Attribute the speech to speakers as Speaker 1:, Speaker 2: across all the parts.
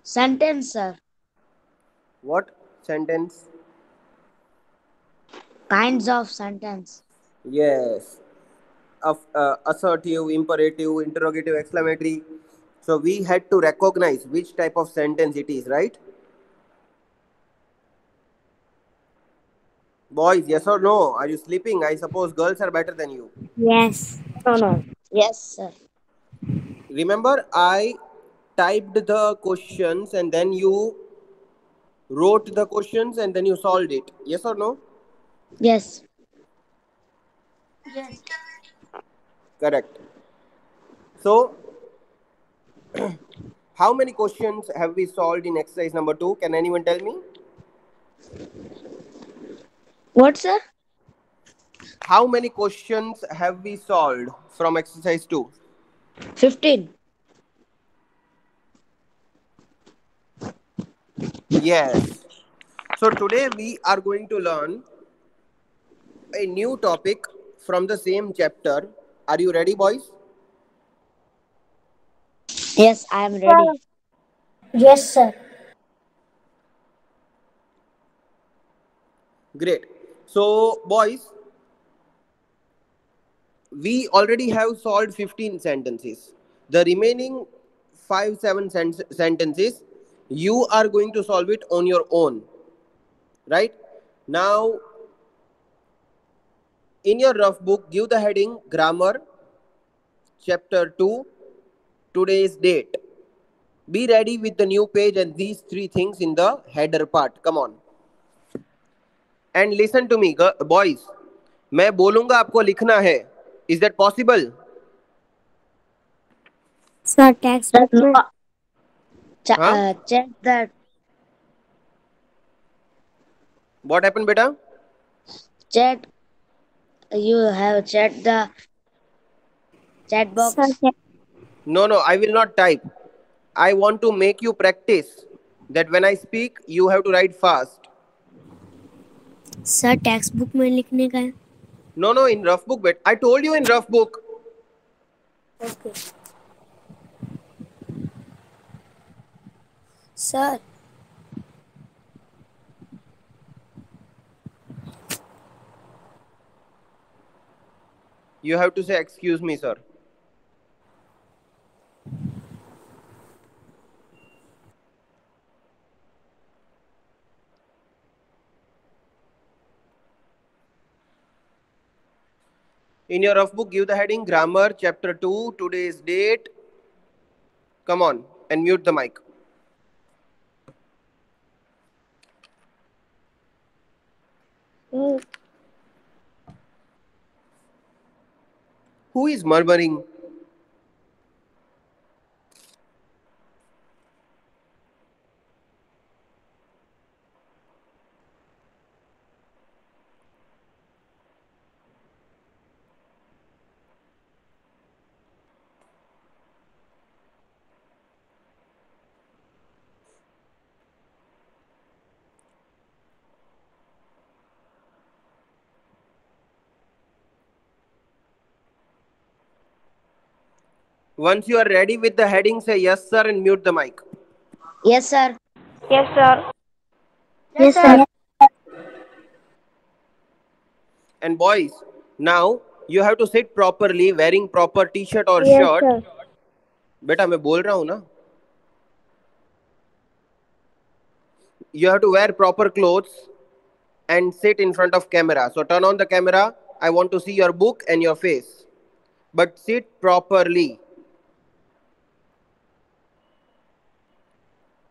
Speaker 1: Sentence, sir.
Speaker 2: What sentence?
Speaker 1: Kinds of sentence.
Speaker 2: Yes. Assertive, imperative, interrogative, exclamatory. So we had to recognize which type of sentence it is, right? Boys, yes or no? Are you sleeping? I suppose girls are better than you.
Speaker 3: Yes.
Speaker 1: No, no. Yes, sir.
Speaker 2: Remember, I typed the questions and then you wrote the questions and then you solved it. Yes or no?
Speaker 1: Yes.
Speaker 3: Yes.
Speaker 2: Correct. So, how many questions have we solved in exercise number 2? Can anyone tell me?
Speaker 1: What, sir?
Speaker 2: How many questions have we solved from exercise 2?
Speaker 1: 15.
Speaker 2: Yes. So, today we are going to learn a new topic from the same chapter. Are you ready, boys?
Speaker 1: Yes, I am ready.
Speaker 3: Yes, sir.
Speaker 2: Great. So, boys, we already have solved 15 sentences. The remaining 5 7 sentences, you are going to solve it on your own, right? Now, in your rough book, give the heading Grammar, Chapter 2, Today's Date. Be ready with the new page and these three things in the header part. Come on. And listen to me, boys. मैं बोलूंगा आपको लिखना है. Is that possible?
Speaker 3: Sir text
Speaker 1: Sir,
Speaker 3: book
Speaker 1: no.
Speaker 3: में
Speaker 2: हाँ.
Speaker 1: Check that.
Speaker 2: What happened, beta?
Speaker 1: Chat. You have checked the chat
Speaker 3: sir
Speaker 1: box.
Speaker 2: No, no, I will not type. I want to make you practice that when I speak, you have to write fast.
Speaker 3: Sir text book में लिखने का है.
Speaker 2: No, no, in rough book, but I told you in rough book.
Speaker 3: Okay sir.
Speaker 2: You have to say, excuse me, sir. In your rough book, give the heading Grammar, Chapter 2, Today's Date. Come on, and mute the mic.
Speaker 1: Hmm.
Speaker 2: Who is murmuring? Once you are ready with the heading, say yes, sir, and mute the mic.
Speaker 1: Yes, sir.
Speaker 3: Yes, sir. Yes,
Speaker 1: Yes,
Speaker 3: sir.
Speaker 1: sir.
Speaker 2: And boys, now you have to sit properly, wearing proper t-shirt or
Speaker 3: Yes,
Speaker 2: shirt.
Speaker 3: sir.
Speaker 2: बेटा मैं बोल रहा हूँ ना. You have to wear proper clothes and sit in front of camera. So turn on the camera. I want to see your book and your face. But sit properly.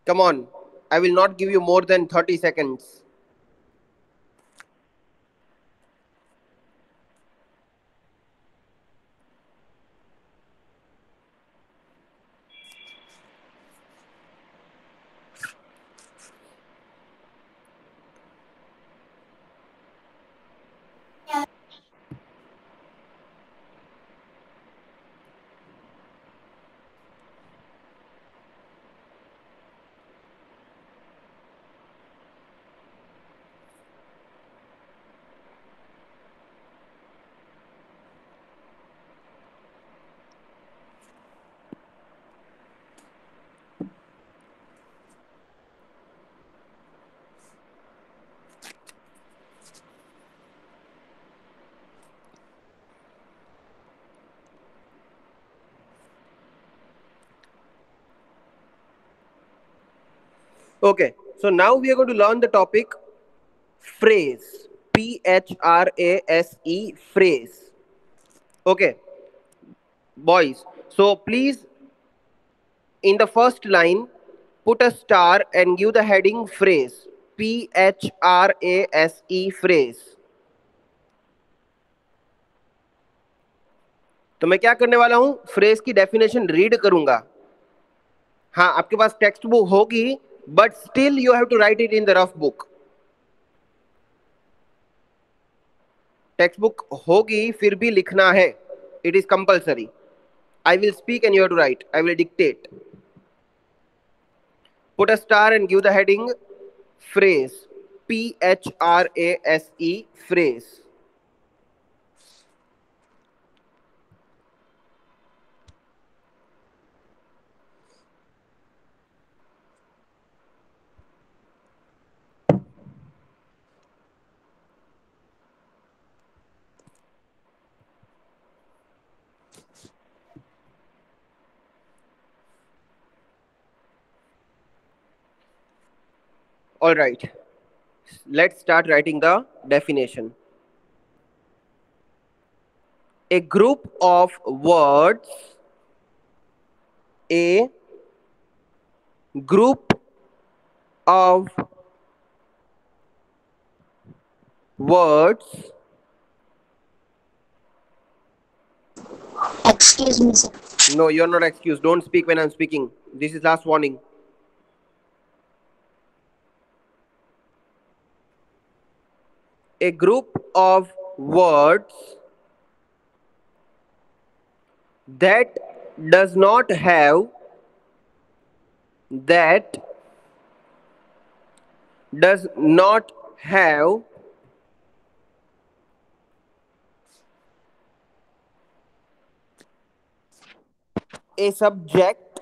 Speaker 2: Come on. I will not give you more than 30 seconds. Okay, so now we are going to learn the topic phrase. Phrase, phrase. Okay, boys. So please, in the first line, put a star and give the heading phrase. Phrase, phrase. तो मैं क्या करने वाला हूं, phrase की definition read करूंगा. हाँ, आपके पास टेक्स्ट बुक होगी, but still you have to write it in the rough book. Text book होगी, फिर भी लिखना है. It is compulsory. I will speak and you have to write. I will dictate. Put a star and give the heading phrase. Phrase, phrase. All right. Let's start writing the definition. A group of words. A group of words
Speaker 1: Excuse me, sir.
Speaker 2: No, you're not excused. Don't speak when I'm speaking. This is last warning. A group of words that does not have that does not have a subject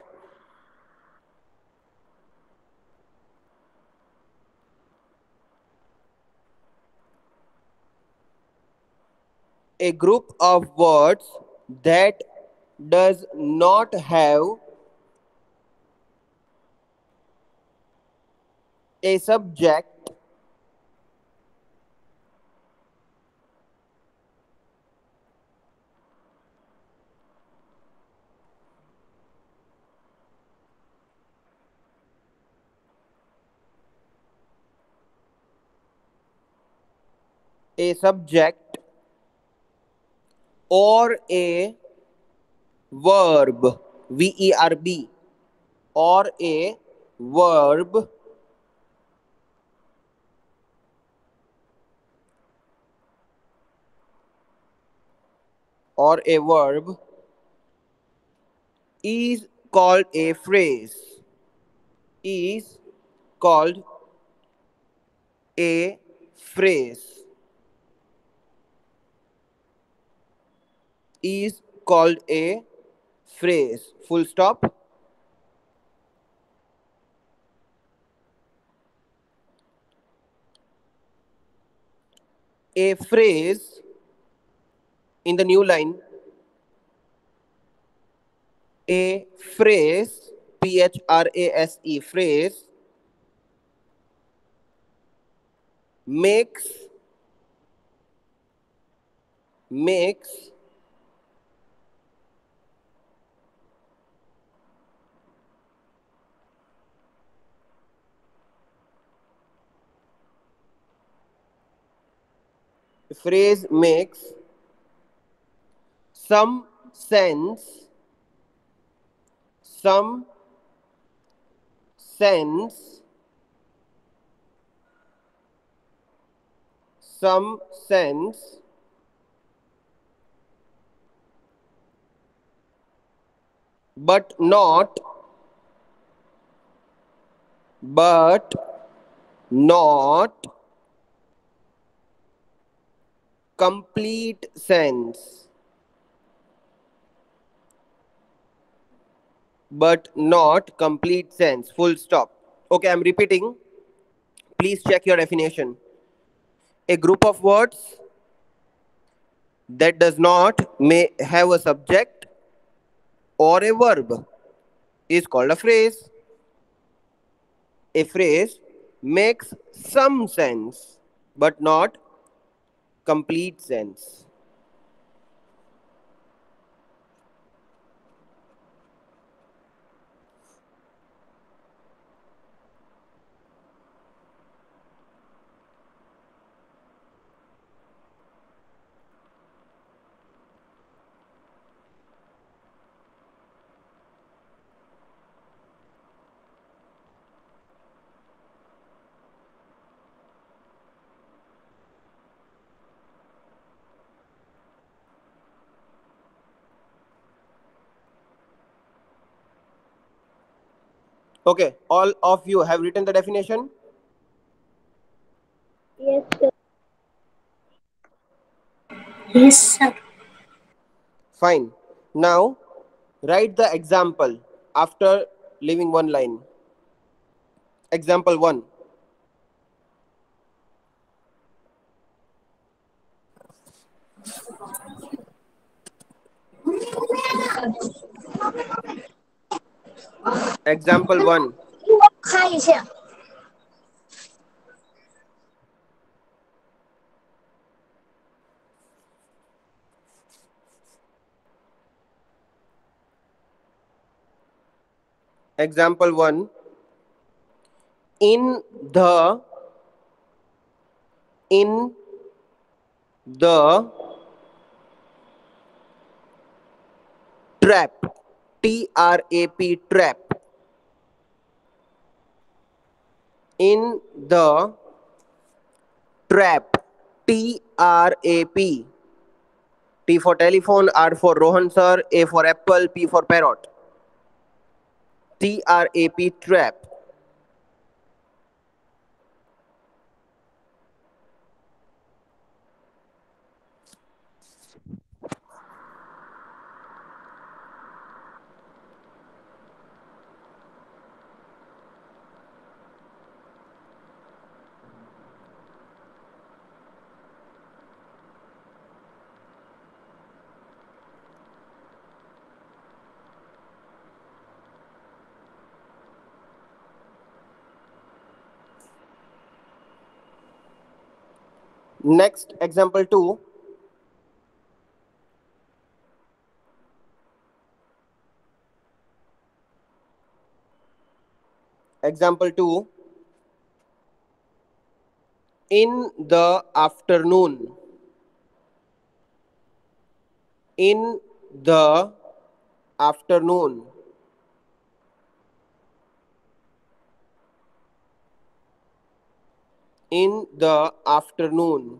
Speaker 2: a group of words that does not have a subject a subject or a verb verb or a verb or a verb is called a phrase is called a phrase is called a phrase. Full stop. A phrase in the new line. A phrase, phrase, phrase makes phrase makes some sense some sense but not complete sense but not complete sense. Full stop. Okay, I'm repeating. Please check your definition. A group of words that does not may have a subject or a verb is called a phrase. A phrase makes some sense but not complete sense. Okay, all of you have written the definition?
Speaker 3: Yes, sir. Yes, sir.
Speaker 2: Fine. Now, write the example after leaving one line. Example 1. Example 1.
Speaker 1: 看一下。
Speaker 2: Example 1. In the in the trap, TRAP, trap. In the trap, TRAP. T for telephone, R for Rohan sir, A for apple, P for parrot. TRAP, trap. Next, example 2. Example 2. In the afternoon. In the afternoon. In the afternoon.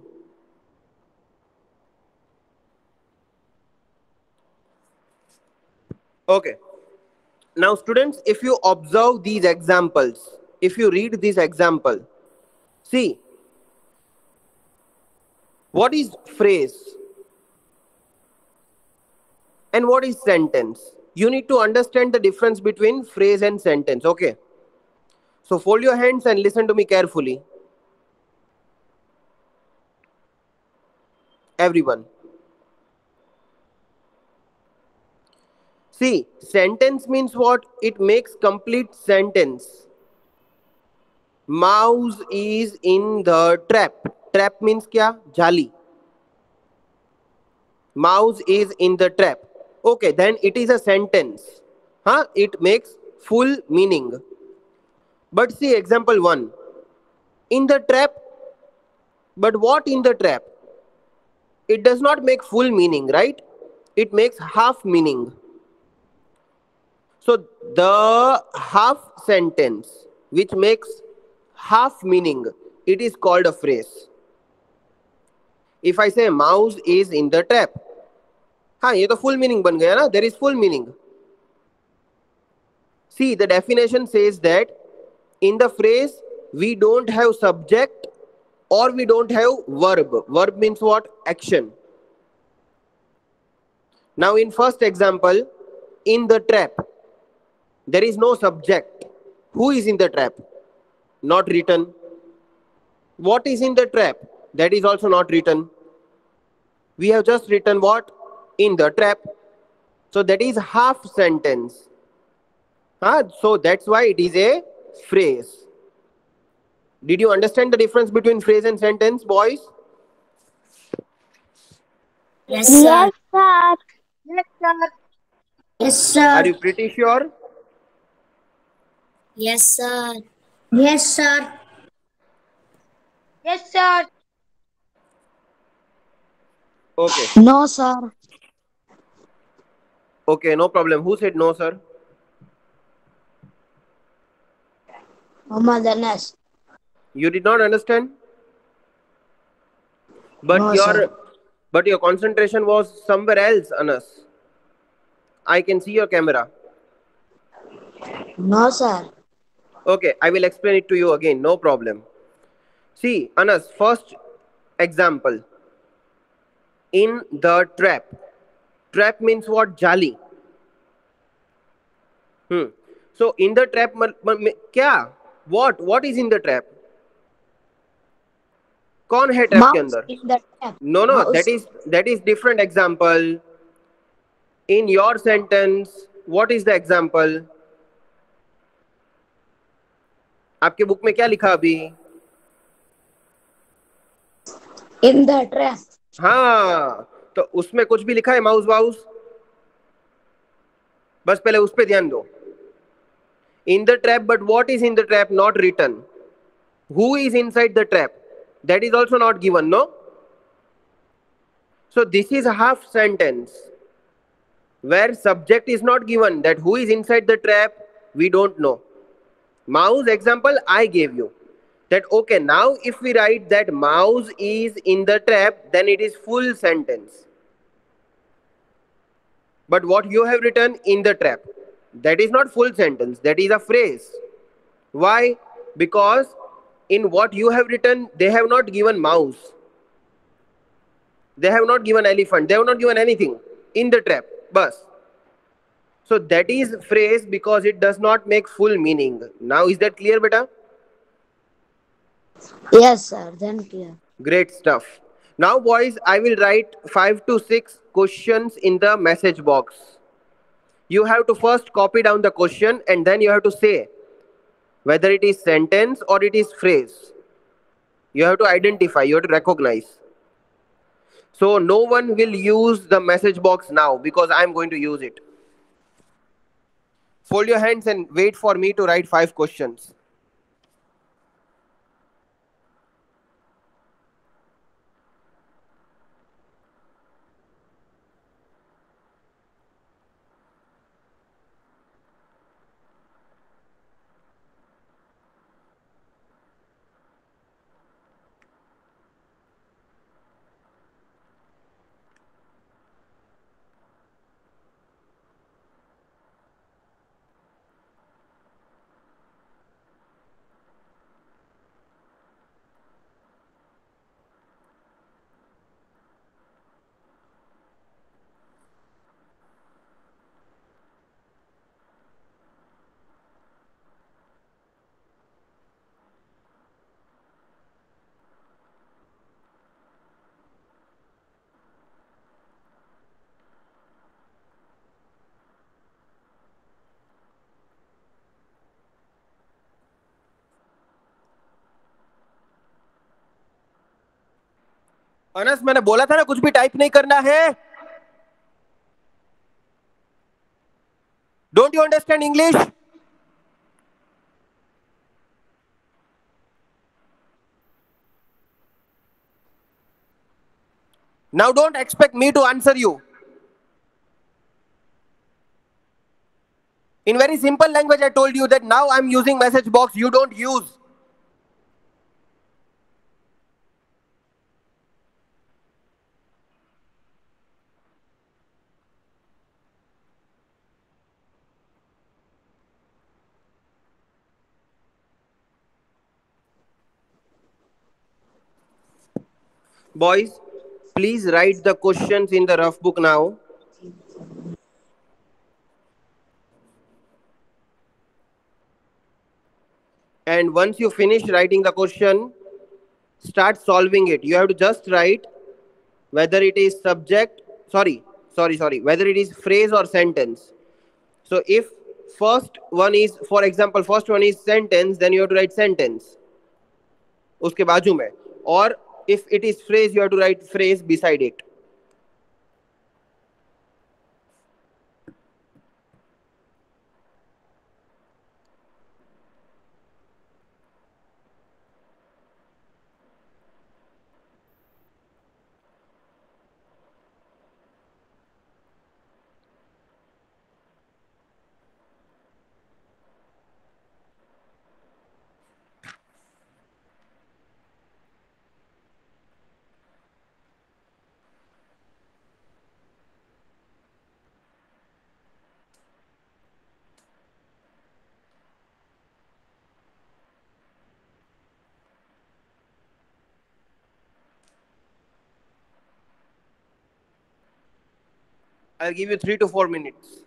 Speaker 2: Okay. Now, students, if you observe these examples, if you read this example, see, what is phrase and what is sentence? You need to understand the difference between phrase and sentence, okay? So, fold your hands and listen to me carefully. Everyone. See, sentence means what? It makes complete sentence. Mouse is in the trap. Trap means kya? Jali. Mouse is in the trap. Okay, then it is a sentence. Huh? It makes full meaning. But see, example 1. In the trap. But what in the trap? It does not make full meaning, right? It makes half meaning. So the half sentence which makes half meaning, it is called a phrase. If I say mouse is in the trap, हाँ ये तो full meaning बन गया ना, there is full meaning. See, the definition says that in the phrase we don't have subject or we don't have verb. Verb means what? Action. Now in first example, in the trap, there is no subject. Who is in the trap? Not written. What is in the trap? That is also not written. We have just written what? In the trap. So that is half sentence. So that's why it is a phrase. Did you understand the difference between phrase and sentence, boys?
Speaker 3: Yes,
Speaker 1: Yes,
Speaker 3: sir.
Speaker 1: sir.
Speaker 4: Yes, sir.
Speaker 3: Yes,
Speaker 2: Are
Speaker 3: sir.
Speaker 2: you pretty sure?
Speaker 3: Yes, sir. Yes, sir.
Speaker 4: Yes, sir.
Speaker 2: Okay.
Speaker 1: No, sir.
Speaker 2: Okay, no problem. Who said no, sir?
Speaker 1: Muhammad Anas.
Speaker 2: You did not understand? But
Speaker 1: No, sir.
Speaker 2: your concentration was somewhere else, Anas. I can see your camera.
Speaker 1: No, sir.
Speaker 2: Okay, I will explain it to you again. No problem. See, Anas, first example. In the trap. Trap means what? Jali. Hmm. So in the trap, क्या? What is in the trap? कौन है trap के
Speaker 1: Mouse
Speaker 2: अंदर?
Speaker 1: in the trap.
Speaker 2: No, no,
Speaker 1: Mouse.
Speaker 2: that is different example. In your sentence, what is the example? आपके book में क्या लिखा अभी?
Speaker 1: In the trap.
Speaker 2: हाँ, तो उसमें कुछ भी लिखा है माउस वाउस? बस पहले उस पे ध्यान दो. In the trap, but what is in the trap? Not written. Who is inside the trap? That is also not given, no? So this is a half sentence where subject is not given. That who is inside the trap, we don't know. Mouse example I gave you. That okay, now if we write that mouse is in the trap, then it is full sentence. But what you have written in the trap, that is not full sentence, that is a phrase. Why? Because in what you have written, they have not given mouse, they have not given elephant, they have not given anything in the trap. Bus. So that is phrase because it does not make full meaning. Now is that clear, beta?
Speaker 1: Yes, sir. Then clear.
Speaker 2: Great stuff. Now boys, I will write 5 to 6 questions in the message box. You have to first copy down the question and then you have to say whether it is sentence or it is phrase. You have to identify, you have to recognize. So no one will use the message box now because I am going to use it. Fold your hands and wait for me to write 5 questions. Anas मैंने बोला था ना कुछ भी type नहीं करना है. Don't you understand English? Now don't expect me to answer you. In very simple language I told you that now I'm using message box, you don't use. Boys, please write the questions in the rough book now. And once you finish writing the question, start solving it. You have to just write whether it is subject, whether it is phrase or sentence. So if first one is, for example, first one is sentence, then you have to write sentence. उसके बाजू में. और if it is phrase, you have to write phrase beside it. I'll give you 3 to 4 minutes.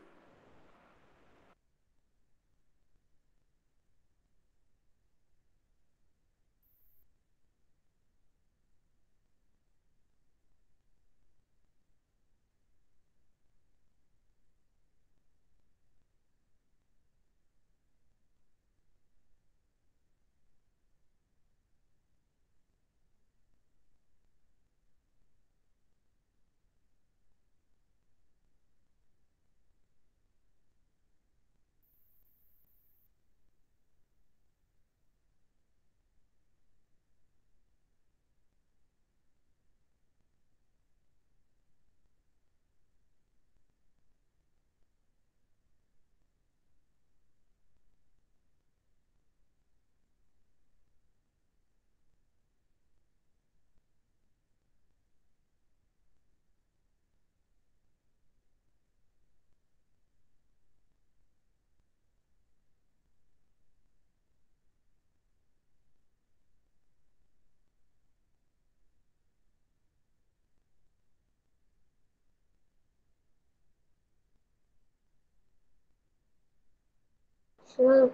Speaker 3: Sir,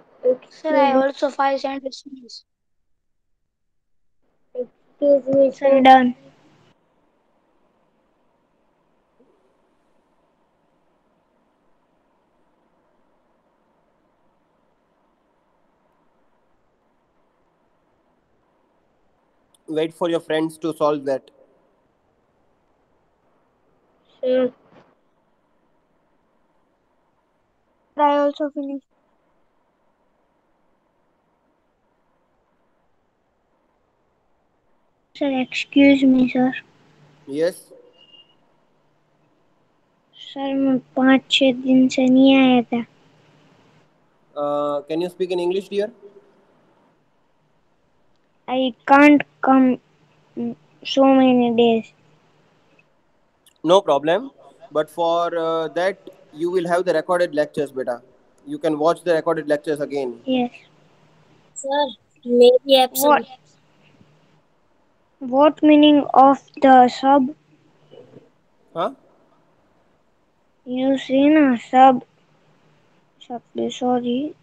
Speaker 1: Sir, I
Speaker 3: excuse,
Speaker 1: also 5 cents.
Speaker 3: excuse me,
Speaker 1: Sir,
Speaker 3: sir.
Speaker 1: done.
Speaker 2: Wait for your friends to solve that.
Speaker 3: Sir,
Speaker 1: Sir, I also finished. Sir, excuse me, sir.
Speaker 2: Yes.
Speaker 1: Sir मैं 5-6 दिन से नहीं आया था.
Speaker 2: Can you speak in English, dear?
Speaker 1: I can't come so many days.
Speaker 2: No problem. But for that, you will have the recorded lectures, beta. You can watch the recorded lectures again.
Speaker 1: Yes.
Speaker 3: sir, maybe
Speaker 1: What
Speaker 3: absent.
Speaker 1: what meaning of the sub?
Speaker 2: Huh?
Speaker 1: You say na sub. Sorry.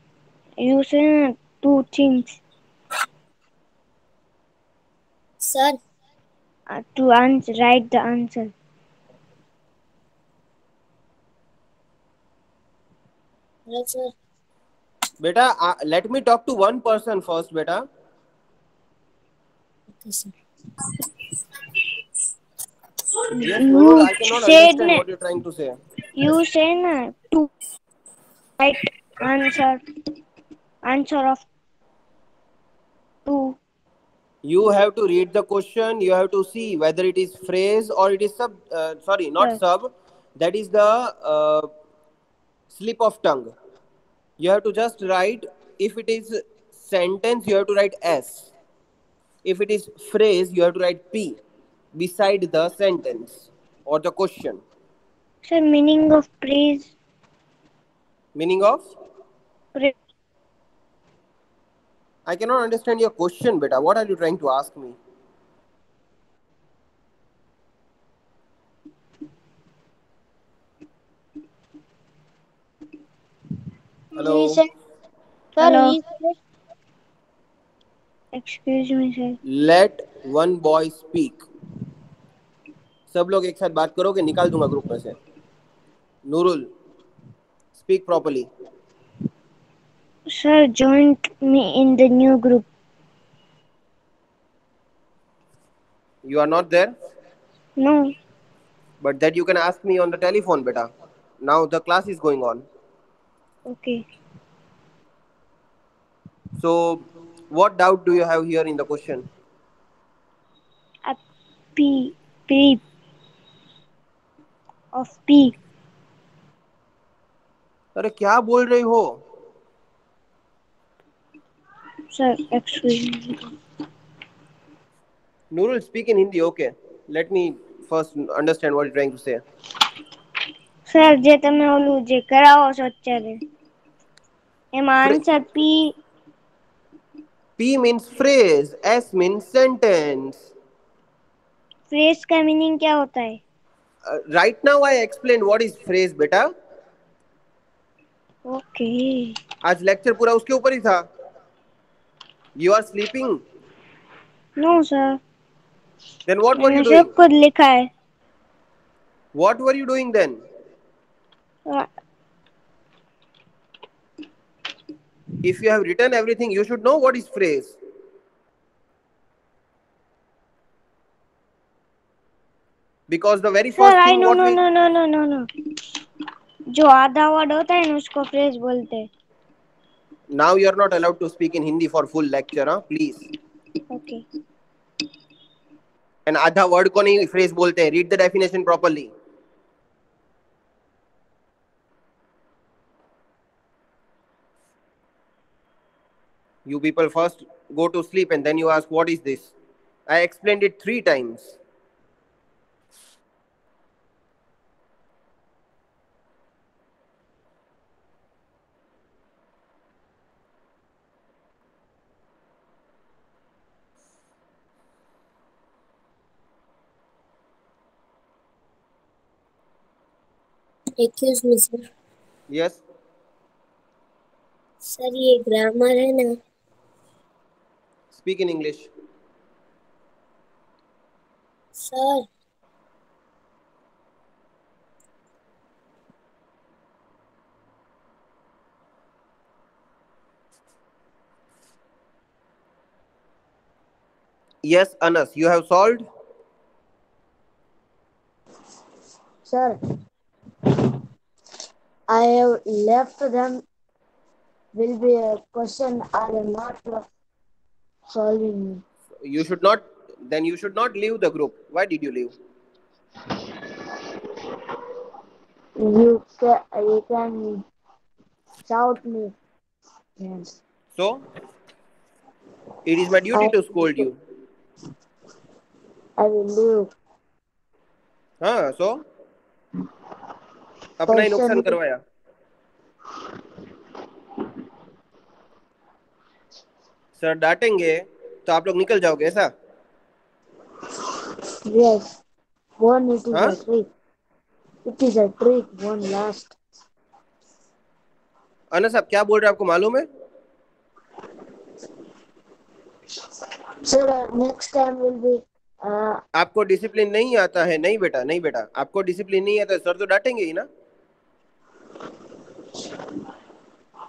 Speaker 1: You say na two things
Speaker 3: Sir,
Speaker 1: to answer. Write the answer.
Speaker 3: yes, sir.
Speaker 2: Beta, let me talk to one person first, beta.
Speaker 3: Okay, sir.
Speaker 2: Yes, Nurul,
Speaker 1: You
Speaker 2: I cannot
Speaker 1: said
Speaker 2: understand
Speaker 1: na.
Speaker 2: what you're trying to say.
Speaker 1: You say na to write answer. Answer of two.
Speaker 2: You have to read the question. You have to see whether it is phrase or it is sub. Sorry, not
Speaker 1: Yes.
Speaker 2: sub. That is the slip of tongue. You have to just write. If it is sentence, you have to write S. If it is phrase, you have to write P beside the sentence or the question.
Speaker 1: Sir, meaning of praise.
Speaker 2: Meaning of?
Speaker 1: Pra-
Speaker 2: I cannot understand your question, beta. What are you trying to ask me?
Speaker 3: He
Speaker 2: Hello.
Speaker 3: said, sir,
Speaker 1: Hello.
Speaker 3: he said,
Speaker 1: Excuse me, sir.
Speaker 2: Let one boy speak. सब लोग एक साथ बात करो कि निकाल दूंगा group में से. Nurul, speak properly.
Speaker 1: Sir, joined me in the new group.
Speaker 2: You are not there,
Speaker 1: No.
Speaker 2: but that you can ask me on the telephone, beta. Now the class is going on.
Speaker 1: Okay.
Speaker 2: So, what doubt do you have here in the question?
Speaker 1: A P. P. Of P.
Speaker 2: अरे क्या बोल रही हो?
Speaker 1: Sir, excuse me.
Speaker 2: Nurul, speak in Hindi. Okay. Let me first understand what you're trying to say.
Speaker 1: Sir જે તમે ઓલું જે કરાવો છો અત્યારે એમાં
Speaker 2: Phra-
Speaker 1: આન્સર પી
Speaker 2: P means phrase. S means sentence.
Speaker 1: Phrase का मीनिंग क्या होता है?
Speaker 2: Right now I explained what is phrase, beta.
Speaker 1: Okay.
Speaker 2: आज लेक्चर पूरा उसके ऊपर ही था. You are sleeping.
Speaker 1: No sir,
Speaker 2: Then what were you
Speaker 1: मैंने
Speaker 2: doing?
Speaker 1: सब कुछ लिखा है.
Speaker 2: What were you doing then? If you have written everything, you should know what is phrase. Because the very
Speaker 1: sir
Speaker 2: first
Speaker 1: I
Speaker 2: thing
Speaker 1: no
Speaker 2: what
Speaker 1: no
Speaker 2: we
Speaker 1: no no no no no, जो आधा word होता है ना उसको phrase बोलते हैं.
Speaker 2: now you are not allowed to speak in Hindi for full lecture, huh? Please.
Speaker 1: Okay.
Speaker 2: And आधा word को नहीं phrase बोलते हैं. Read the definition properly. You people first go to sleep and then you ask what is this? I explained it 3 times.
Speaker 3: Excuse me sir.
Speaker 2: Yes.
Speaker 3: Sir ये grammar है ना
Speaker 2: Speak in English.
Speaker 3: Sir.
Speaker 2: Yes, Anas, you have solved?
Speaker 4: Sir, I have left them. Will be a question are not solving.
Speaker 2: You should not. Then you should not leave the group. Why did you leave?
Speaker 4: You can shout me. Yes.
Speaker 2: So, it is my duty to scold you.
Speaker 4: I will leave.
Speaker 2: हाँ, so अपना ही नुकसान करवाया. Sir डांटेंगे तो आप लोग निकल जाओगे ऐसा?
Speaker 4: Yes. One, it is
Speaker 2: हाँ?
Speaker 4: a trick. It is a trick. One last.
Speaker 2: Anas आप क्या बोल रहे हैं आपको मालूम है?
Speaker 4: Sir, next time will be.
Speaker 2: आपको डिसिप्लिन नहीं आता है? नहीं बेटा, नहीं बेटा, आपको डिसिप्लिन नहीं आता, सर तो डांटेंगे ही ना.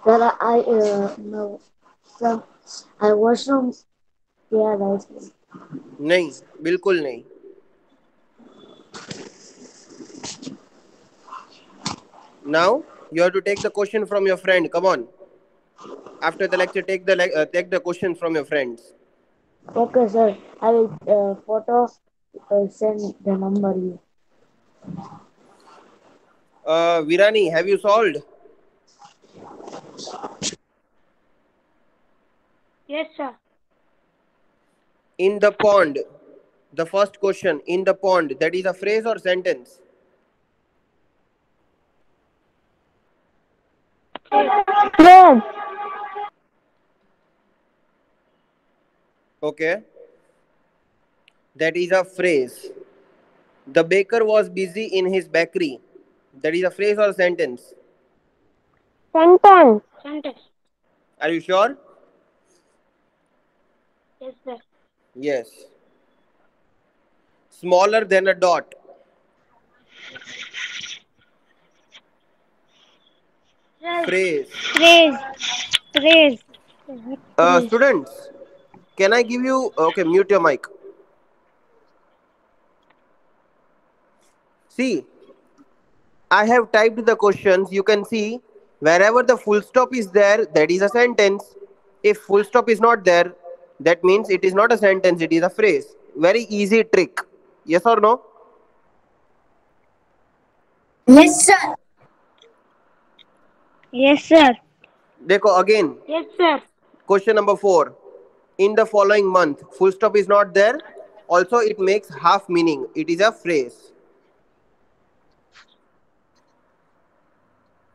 Speaker 4: Sir, I no. Sir, I washroom. Yeah, right.
Speaker 2: नहीं, बिल्कुल नहीं. Now you have to take the question from your friend. Come on. After the lecture, take the questions from your friends.
Speaker 4: Okay, sir. I will photo send the number you.
Speaker 2: Virani, have you solved?
Speaker 1: Yes sir.
Speaker 2: In the pond, the first question, in the pond, that is a phrase or sentence?
Speaker 1: Phrase.
Speaker 2: Okay. That is a phrase. The baker was busy in his bakery. That is a phrase or sentence?
Speaker 1: Sentence. Sentence.
Speaker 2: Are you sure?
Speaker 1: Yes sir.
Speaker 2: Yes. Smaller than a dot. Phrase.
Speaker 1: Phrase. Phrase.
Speaker 2: Students, can I give you... Okay, mute your mic. See, I have typed the questions. You can see wherever the full stop is there, that is a sentence. If full stop is not there, that means it is not a sentence, it is a phrase. Very easy trick. Yes or no?
Speaker 3: Yes, sir.
Speaker 1: Yes, sir.
Speaker 2: Dekho again.
Speaker 1: Yes, sir.
Speaker 2: Question number 4. In the following month, full stop is not there. Also, it makes half meaning. It is a phrase.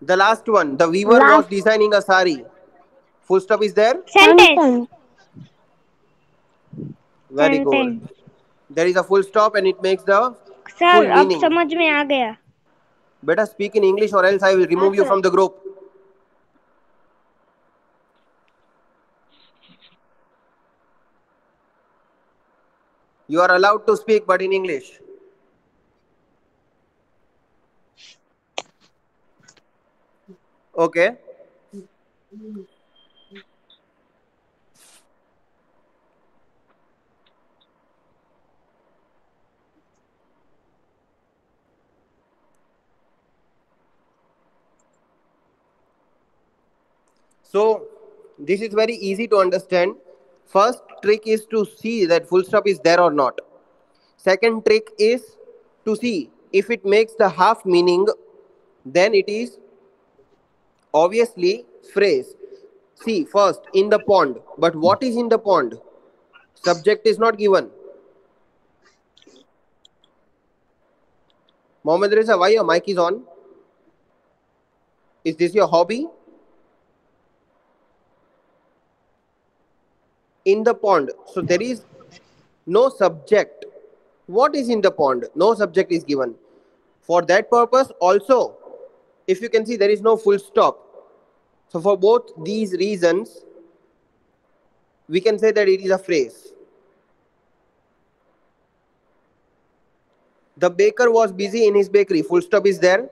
Speaker 2: The last one. The weaver was designing a sari. Full stop is there.
Speaker 1: Sentence.
Speaker 2: Very good.
Speaker 1: Sentence.
Speaker 2: There is a full stop and it makes the
Speaker 1: sir
Speaker 2: full
Speaker 1: अब
Speaker 2: meaning.
Speaker 1: समझ में आ गया.
Speaker 2: Better speak in English or else I will remove you from the group. You are allowed to speak but in English. Okay. So this is very easy to understand. First trick is to see that full stop is there or not. Second trick is to see if it makes the half meaning, then it is obviously phrase. See, first in the pond. But what is in the pond? Subject is not given. Mohammed Reza, why your mic is on? Is this your hobby? In the pond. So there is no subject. What is in the pond? No subject is given. For that purpose also, if you can see, there is no full stop. So for both these reasons, we can say that it is a phrase. The baker was busy in his bakery. Full stop is there.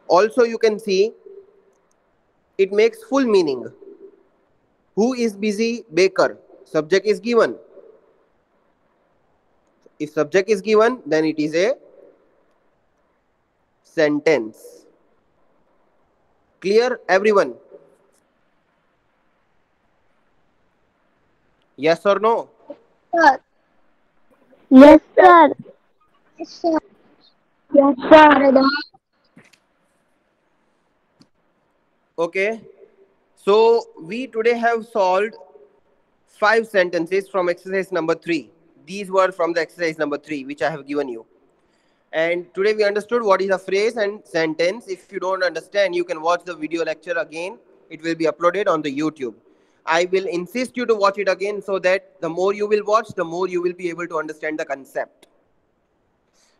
Speaker 2: Also you can see it makes full meaning. Who is busy? Baker. Subject is given. If subject is given, then it is a sentence. Clear, everyone? Yes or no?
Speaker 1: Sir. Yes, sir. Yes, sir. Yes, sir.
Speaker 2: Okay. So we today have solved 5 sentences from exercise number 3. These were from the exercise number 3, which I have given you. And today we understood what is a phrase and sentence. If you don't understand, you can watch the video lecture again. It will be uploaded on the YouTube. I will insist you to watch it again so that the more you will watch, the more you will be able to understand the concept.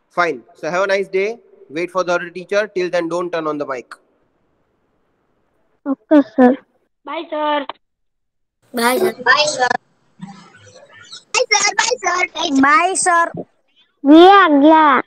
Speaker 2: Fine. So have a nice day. Wait for the other teacher. Till then, don't turn on the mic.
Speaker 1: Okay, sir. Bye, sir.
Speaker 3: Bye, sir.
Speaker 1: Bye, sir.
Speaker 3: Bye, sir. Bye, sir.
Speaker 1: Bye, sir. We are glad.